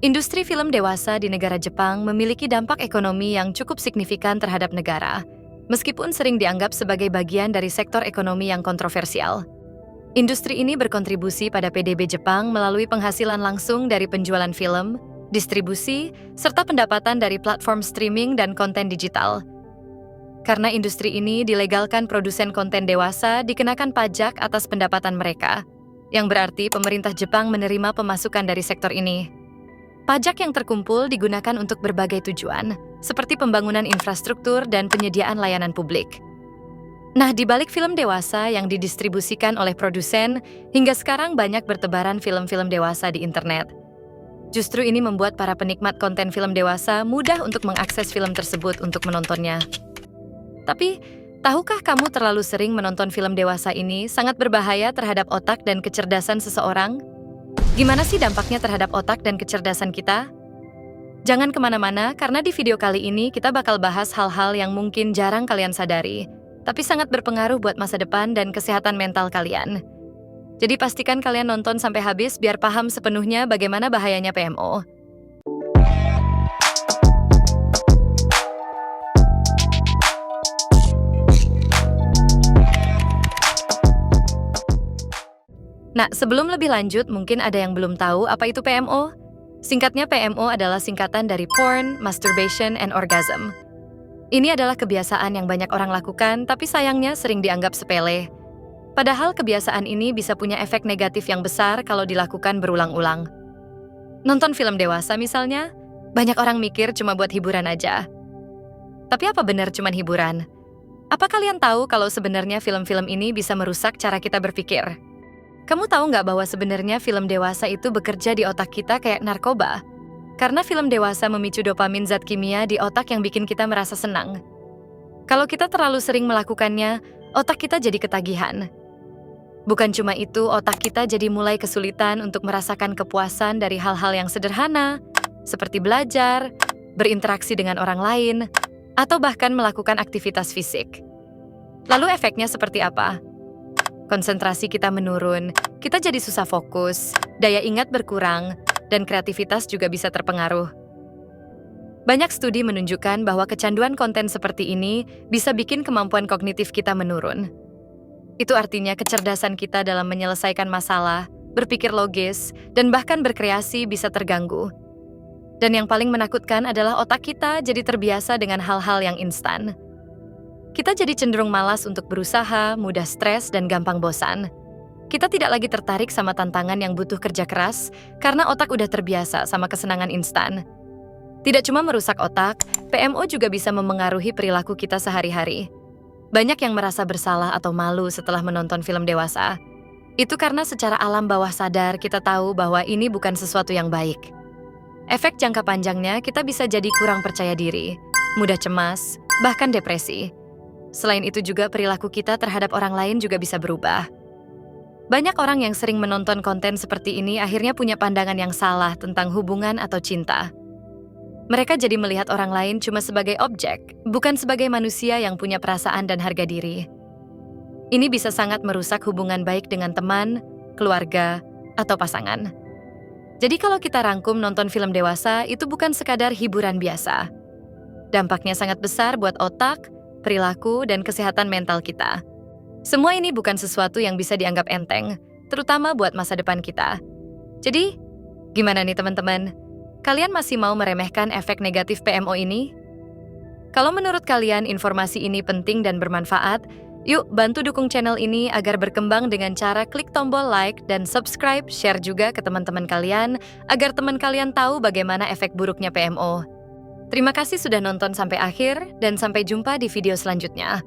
Industri film dewasa di negara Jepang memiliki dampak ekonomi yang cukup signifikan terhadap negara, meskipun sering dianggap sebagai bagian dari sektor ekonomi yang kontroversial. Industri ini berkontribusi pada PDB Jepang melalui penghasilan langsung dari penjualan film, distribusi, serta pendapatan dari platform streaming dan konten digital. Karena industri ini dilegalkan, produsen konten dewasa dikenakan pajak atas pendapatan mereka, yang berarti pemerintah Jepang menerima pemasukan dari sektor ini. Pajak yang terkumpul digunakan untuk berbagai tujuan, seperti pembangunan infrastruktur dan penyediaan layanan publik. Nah, di balik film dewasa yang didistribusikan oleh produsen, hingga sekarang banyak bertebaran film-film dewasa di internet. Justru ini membuat para penikmat konten film dewasa mudah untuk mengakses film tersebut untuk menontonnya. Tapi, tahukah kamu terlalu sering menonton film dewasa ini sangat berbahaya terhadap otak dan kecerdasan seseorang? Gimana sih dampaknya terhadap otak dan kecerdasan kita? Jangan kemana-mana, karena di video kali ini kita bakal bahas hal-hal yang mungkin jarang kalian sadari, tapi sangat berpengaruh buat masa depan dan kesehatan mental kalian. Jadi pastikan kalian nonton sampai habis biar paham sepenuhnya bagaimana bahayanya PMO. Nah, sebelum lebih lanjut, mungkin ada yang belum tahu apa itu PMO. Singkatnya, PMO adalah singkatan dari Porn, Masturbation, and Orgasm. Ini adalah kebiasaan yang banyak orang lakukan, tapi sayangnya sering dianggap sepele. Padahal kebiasaan ini bisa punya efek negatif yang besar kalau dilakukan berulang-ulang. Nonton film dewasa misalnya, banyak orang mikir cuma buat hiburan aja. Tapi apa benar cuma hiburan? Apa kalian tahu kalau sebenarnya film-film ini bisa merusak cara kita berpikir? Kamu tahu nggak bahwa sebenarnya film dewasa itu bekerja di otak kita kayak narkoba? Karena film dewasa memicu dopamin, zat kimia di otak yang bikin kita merasa senang. Kalau kita terlalu sering melakukannya, otak kita jadi ketagihan. Bukan cuma itu, otak kita jadi mulai kesulitan untuk merasakan kepuasan dari hal-hal yang sederhana, seperti belajar, berinteraksi dengan orang lain, atau bahkan melakukan aktivitas fisik. Lalu efeknya seperti apa? Konsentrasi kita menurun, kita jadi susah fokus, daya ingat berkurang, dan kreativitas juga bisa terpengaruh. Banyak studi menunjukkan bahwa kecanduan konten seperti ini bisa bikin kemampuan kognitif kita menurun. Itu artinya kecerdasan kita dalam menyelesaikan masalah, berpikir logis, dan bahkan berkreasi bisa terganggu. Dan yang paling menakutkan adalah otak kita jadi terbiasa dengan hal-hal yang instan. Kita jadi cenderung malas untuk berusaha, mudah stres, dan gampang bosan. Kita tidak lagi tertarik sama tantangan yang butuh kerja keras karena otak udah terbiasa sama kesenangan instan. Tidak cuma merusak otak, PMO juga bisa memengaruhi perilaku kita sehari-hari. Banyak yang merasa bersalah atau malu setelah menonton film dewasa. Itu karena secara alam bawah sadar kita tahu bahwa ini bukan sesuatu yang baik. Efek jangka panjangnya kita bisa jadi kurang percaya diri, mudah cemas, bahkan depresi. Selain itu juga perilaku kita terhadap orang lain juga bisa berubah. Banyak orang yang sering menonton konten seperti ini akhirnya punya pandangan yang salah tentang hubungan atau cinta. Mereka jadi melihat orang lain cuma sebagai objek, bukan sebagai manusia yang punya perasaan dan harga diri. Ini bisa sangat merusak hubungan baik dengan teman, keluarga, atau pasangan. Jadi kalau kita rangkum nonton film dewasa, itu bukan sekadar hiburan biasa. Dampaknya sangat besar buat otak, perilaku, dan kesehatan mental kita. Semua ini bukan sesuatu yang bisa dianggap enteng, terutama buat masa depan kita. Jadi, gimana nih teman-teman? Kalian masih mau meremehkan efek negatif PMO ini? Kalau menurut kalian informasi ini penting dan bermanfaat, yuk bantu dukung channel ini agar berkembang dengan cara klik tombol like dan subscribe, share juga ke teman-teman kalian, agar teman kalian tahu bagaimana efek buruknya PMO. Terima kasih sudah nonton sampai akhir, dan sampai jumpa di video selanjutnya.